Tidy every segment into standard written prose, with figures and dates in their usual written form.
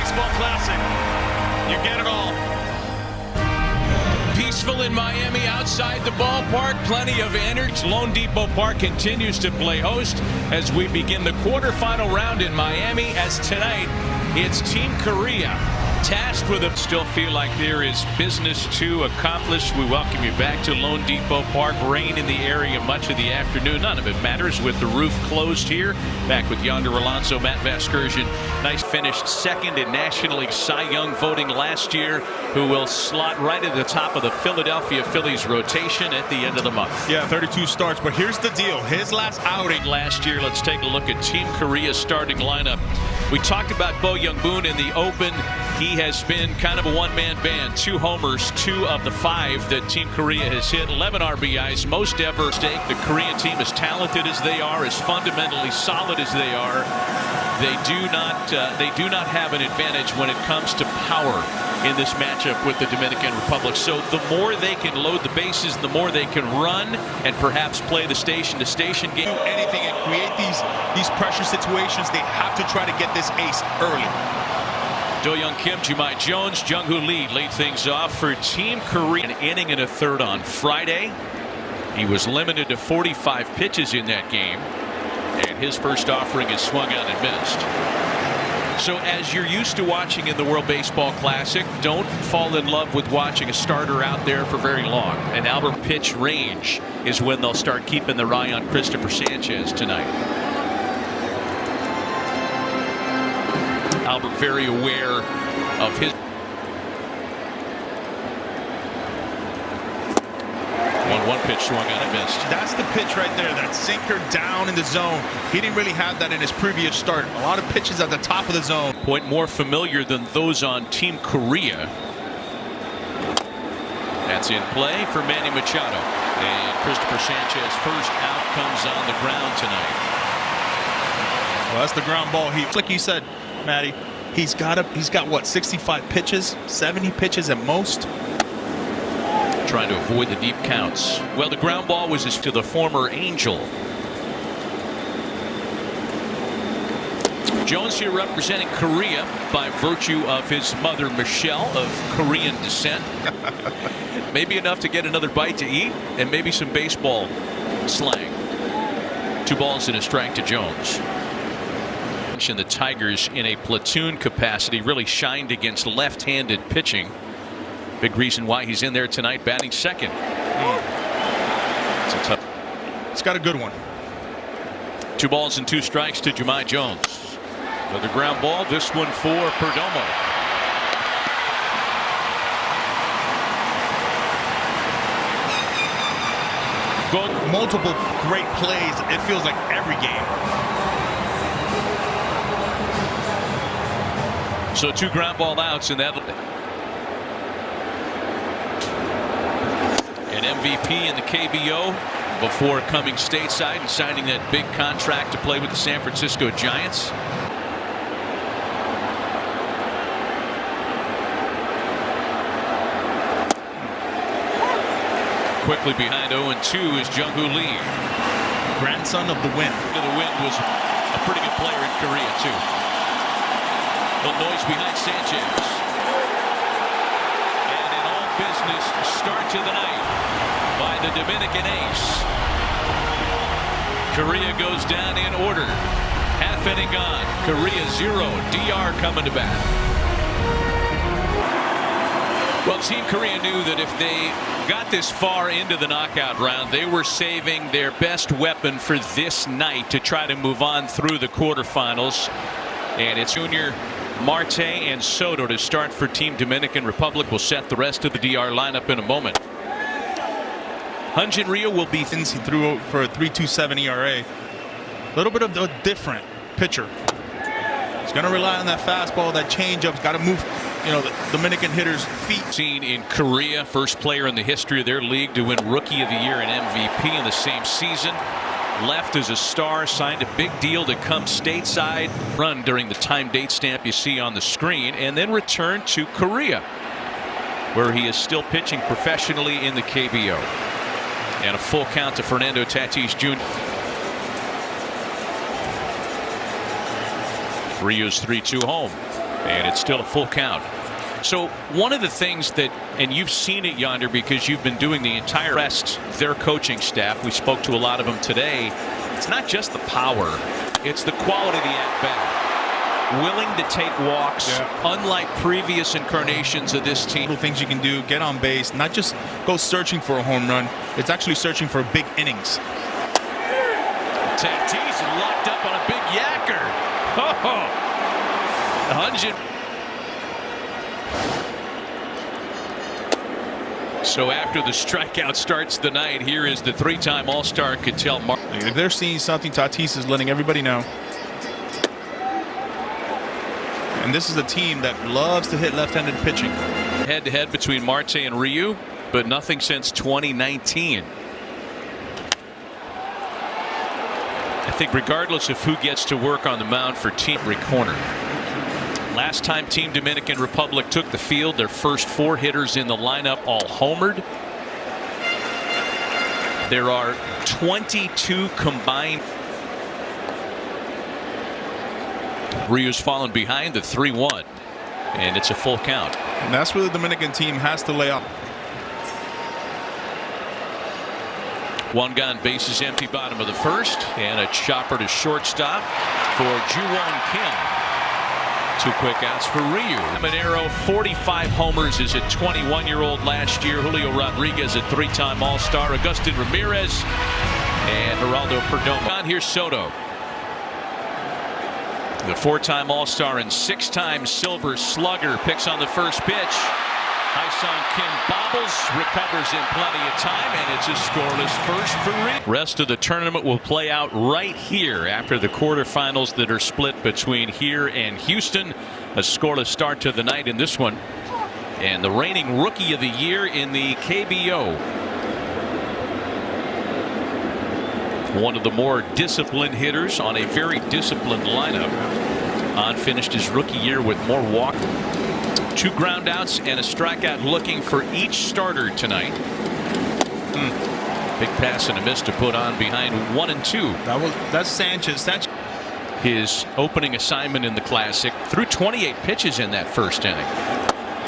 Baseball Classic. You get it all. Peaceful in Miami outside the ballpark. Plenty of energy. Lone Depot Park continues to play host as we begin the quarterfinal round in Miami, as tonight it's Team Korea tasked with it. Still feel like there is business to accomplish. We welcome you back to Lone Depot Park. Rain in the area much of the afternoon. None of it matters with the roof closed here. Back with Yonder Alonso, Matt Vasgersian. Nice, finished second in National League Cy Young voting last year, who will slot right at the top of the Philadelphia Phillies rotation at the end of the month. Yeah, 32 starts, but here's the deal. His last outing last year. Let's take a look at Team Korea's starting lineup. We talked about Bo Young-boon in the open. He has been kind of a one-man band. 2 homers, 2 of the 5 that Team Korea has hit. 11 RBIs, most ever. The Korean team, as talented as they are, as fundamentally solid as they are, they do not have an advantage when it comes to power in this matchup with the Dominican Republic. So the more they can load the bases, the more they can run and perhaps play the station-to-station game. Do anything and create these pressure situations. They have to try to get this ace early. Do-Young Kim, Jumai Jones, Jung-Hoo Lee lead things off for Team Korea. An inning and a third on Friday. He was limited to 45 pitches in that game, and his first offering is swung out and missed. So as you're used to watching in the World Baseball Classic, don't fall in love with watching a starter out there for very long. An Albert pitch range is when they'll start keeping their eye on Christopher Sanchez tonight. Albert very aware of his 1-1 pitch swung out and missed. That's the pitch right there, that sinker down in the zone. He didn't really have that in his previous start. A lot of pitches at the top of the zone. Point more familiar than those on Team Korea. That's in play for Manny Machado, and Christopher Sanchez first out comes on the ground tonight. Well, that's the ground ball. Like you said, Matty, he's got what, 65 pitches, 70 pitches at most. Trying to avoid the deep counts. Well, the ground ball was to the former Angel. Jones here representing Korea by virtue of his mother Michelle of Korean descent. Maybe enough to get another bite to eat, and maybe some baseball slang. 2 balls and a strike to Jones. The Tigers in a platoon capacity really shined against left-handed pitching. Big reason why he's in there tonight, batting second. It's got a good one. 2 balls and 2 strikes to Jumai Jones. Another ground ball, this one for Perdomo. Multiple great plays, it feels like every game. So 2 ground ball outs, and that'll an MVP in the KBO before coming stateside and signing that big contract to play with the San Francisco Giants. Quickly behind 0-2 is Jung-Hoo Lee. Grandson of the Wind. The Wind was a pretty good player in Korea too. Little noise behind Sanchez. And an all-business start to the night by the Dominican ace. Korea goes down in order. Half inning gone. Korea 0. DR coming to bat. Well, Team Korea knew that if they got this far into the knockout round, they were saving their best weapon for this night to try to move on through the quarterfinals. And it's Junior, Marte, and Soto to start for Team Dominican Republic. Will set the rest of the DR lineup in a moment. Hyun-Jin Ryu will be. He threw for a 3.27 ERA. A little bit of a different pitcher. He's going to rely on that fastball, that changeup. Got to move, the Dominican hitters' feet. Seen in Korea, first player in the history of their league to win Rookie of the Year and MVP in the same season. Left as a star, signed a big deal to come stateside, run during the time date stamp you see on the screen, and then returned to Korea, where he is still pitching professionally in the KBO. And a full count to Fernando Tatis Jr. Ryu's 3-2 home. And it's still a full count. So one of the things that, and you've seen it yonder because you've been doing the entire rest, their coaching staff, we spoke to a lot of them today, it's not just the power, it's the quality of the at-bat. Willing to take walks, unlike previous incarnations of this team. Little things you can do, get on base, not just go searching for a home run, it's actually searching for big innings. Tatis locked up on a big yacker. Oh, 100. So after the strikeout starts the night, here is the three-time All-Star Ketel Marte. If they're seeing something, Tatis is letting everybody know. And this is a team that loves to hit left-handed pitching. Head-to-head between Marte and Ryu, but nothing since 2019. I think regardless of who gets to work on the mound for Team Corner. Last time Team Dominican Republic took the field, their first 4 hitters in the lineup all homered. There are 22 combined. Ryu's fallen behind the 3-1, and it's a full count. And that's where the Dominican team has to lay up. One gone, bases empty, bottom of the first, and a chopper to shortstop for Ju-Won Kim. 2 quick outs for Ryu. Monero, 45 homers, is a 21-year-old last year. Julio Rodriguez, a 3-time All-Star. Agustin Ramirez and Geraldo Perdomo. Here's Soto, the 4-time All-Star and 6-time Silver Slugger, picks on the first pitch. Hyun Kim bobbles, recovers in plenty of time, and it's a scoreless first for Ryu. Rest of the tournament will play out right here after the quarterfinals that are split between here and Houston. A scoreless start to the night in this one. And the reigning Rookie of the Year in the KBO. One of the more disciplined hitters on a very disciplined lineup. On finished his rookie year with more walks. 2 groundouts and a strikeout looking for each starter tonight. Big pass and a miss to put on behind 1 and 2. That's Sanchez. That's his opening assignment in the Classic. Threw 28 pitches in that first inning.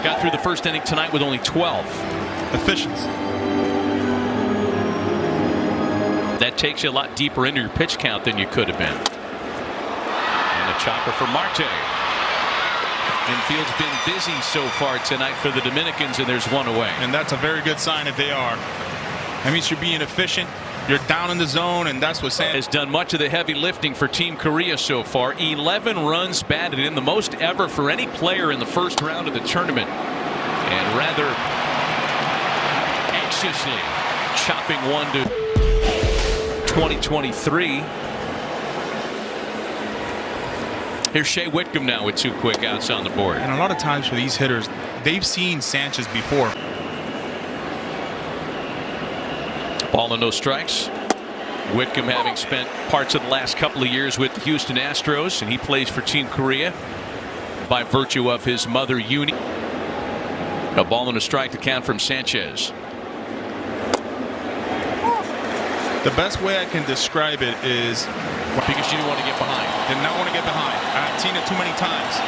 Got through the first inning tonight with only 12. efficiency. That takes you a lot deeper into your pitch count than you could have been. And a chopper for Marte. Infield's been busy so far tonight for the Dominicans, and there's one away. And that's a very good sign if they are. That means you're being efficient. You're down in the zone, and that's what has done much of the heavy lifting for Team Korea so far. 11 runs batted in, the most ever for any player in the first round of the tournament. And rather anxiously chopping one to 2023. Here's Shea Whitcomb now with 2 quick outs on the board. And a lot of times for these hitters, they've seen Sanchez before. Ball and no strikes. Whitcomb having spent parts of the last couple of years with the Houston Astros, and he plays for Team Korea by virtue of his mother Uni. A ball and a strike to count from Sanchez. The best way I can describe it is because you didn't want to get behind. Did not want to get behind. I've seen it too many times.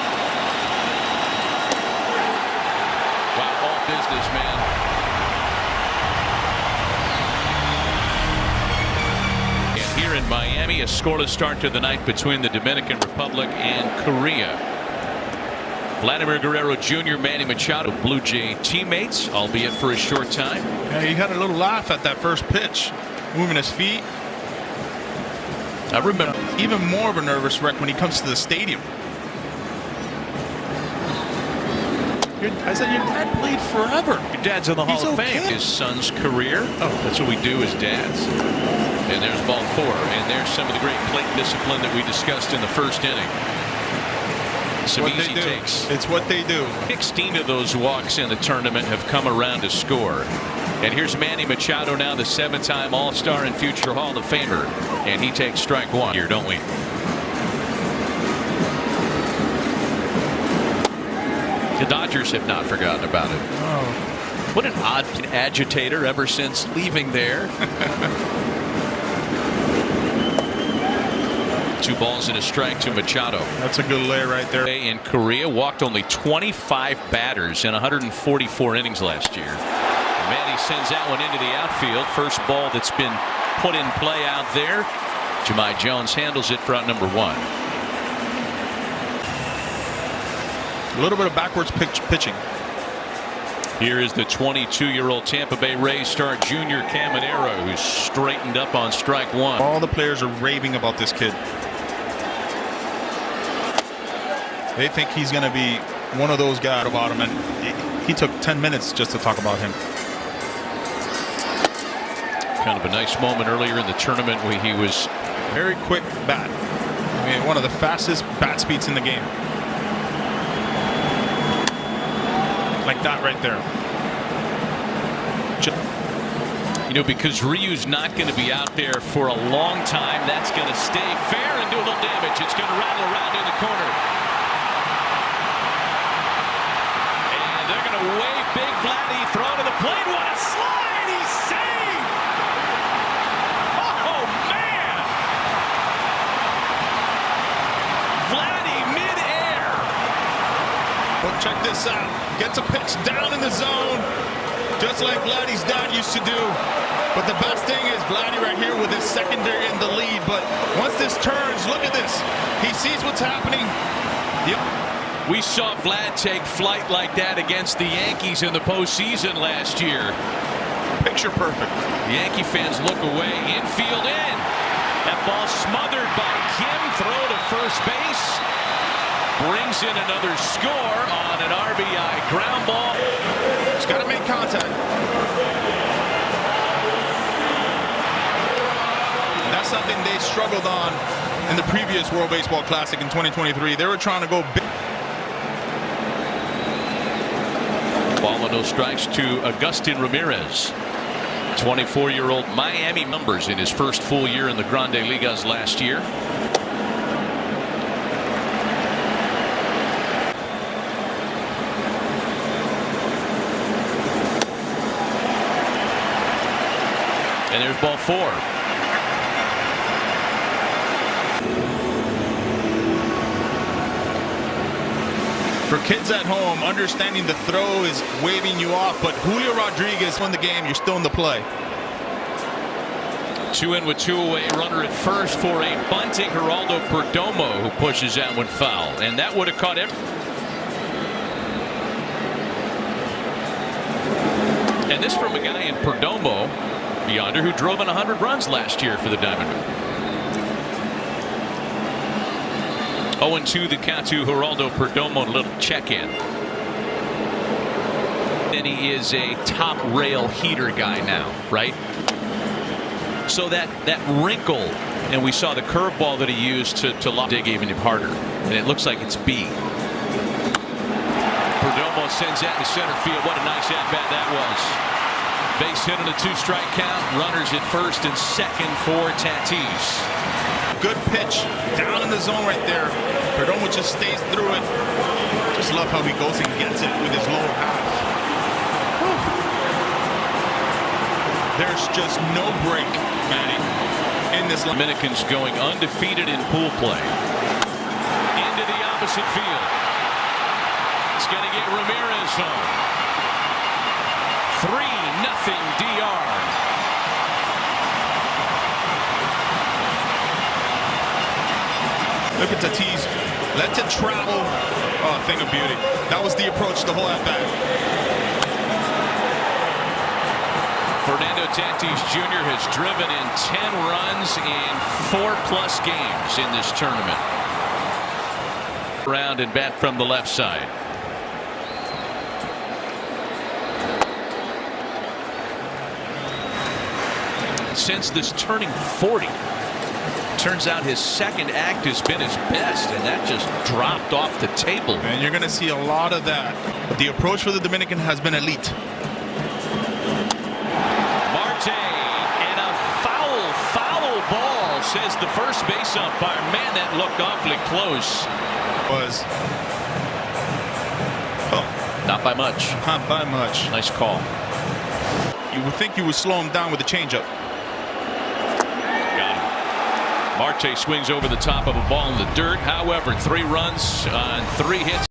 Wow, all business, man. And here in Miami, a scoreless start to the night between the Dominican Republic and Korea. Vladimir Guerrero Jr., Manny Machado, Blue Jay teammates, albeit for a short time. Yeah, he had a little laugh at that first pitch, moving his feet. I remember even more of a nervous wreck when he comes to the stadium. I said your dad played forever. Your dad's in the Hall of Fame. His son's career. Oh, that's what we do as dads. And there's ball 4. And there's some of the great plate discipline that we discussed in the first inning. Some easy takes. It's what they do. 16 of those walks in the tournament have come around to score. And here's Manny Machado now, the 7-time All-Star and future Hall of Famer. And he takes strike 1 here, don't we? The Dodgers have not forgotten about it. Oh. What an odd agitator ever since leaving there. 2 balls and a strike to Machado. That's a good lay right there. In Korea, walked only 25 batters in 144 innings last year. Manny sends that one into the outfield. First ball that's been put in play out there. Jahmai Jones handles it for out number 1. A little bit of backwards pitching. Here is the 22-year-old Tampa Bay Rays star Junior Caminero, who's straightened up on strike 1. All the players are raving about this kid. They think he's going to be one of those guys about him, and he took 10 minutes just to talk about him. Kind of a nice moment earlier in the tournament where he was very quick bat. I mean, one of the fastest bat speeds in the game. Like that right there. You know, because Ryu's not going to be out there for a long time, that's going to stay fair and do a little damage. It's going to rattle around in the corner. And they're going to wave Big Vladdy, throw to the plate. What a slide! He's saved! Oh, man! Vladdy mid-air. Well, check this out. Gets a pitch down in the zone, just like Vladdy's dad used to do. But the best thing is Vladdy right here with his secondary in the lead. But once this turns, look at this. He sees what's happening. Yep. We saw Vlad take flight like that against the Yankees in the postseason last year. Picture perfect. The Yankee fans look away. Infield in. That ball smothered by Kim. Throw to first base. Brings in another score on an RBI ground ball. He's got to make contact. That's something they struggled on in the previous World Baseball Classic in 2023. They were trying to go big. Ball with no strikes to Agustin Ramirez. 24-year-old Miami numbers in his first full year in the Grande Ligas last year. And there's ball 4. For kids at home, understanding the throw is waving you off, but Julio Rodriguez won the game. You're still in the play. 2 in with 2 away. Runner at first for a bunting Geraldo Perdomo, who pushes that one foul, and that would have caught him. And this from a guy in Perdomo, yonder, who drove in 100 runs last year for the Diamondbacks. 0-2 the count to Geraldo Perdomo. A little check-in. And he is a top rail heater guy now, right? So that wrinkle, and we saw the curveball that he used to lock dig even harder, and it looks like it's B. Perdomo sends that to center field. What a nice at-bat that was. Base hit on a 2-strike count. Runners at first and second for Tatis. Good pitch down in the zone right there. Perdomo just stays through it. Just love how he goes and gets it with his lower half. There's just no break, Manny, in this. Dominicans going undefeated in pool play. Into the opposite field. It's going to get Ramirez home. 3-0 DR. Look at Tatis. Let it travel. Oh, thing of beauty. That was the approach the whole at-bat. Fernando Tatis Jr. has driven in 10 runs in 4+ games in this tournament. Round and bat from the left side. Since this turning 40, turns out his second act has been his best, and that just dropped off the table. And you're going to see a lot of that. The approach for the Dominican has been elite. Marte, and a foul ball, says the first base umpire. Man, that looked awfully close. Not by much. Not by much. Nice call. You would think you would slow him down with the changeup. Marte swings over the top of a ball in the dirt. However, 3 runs on 3 hits.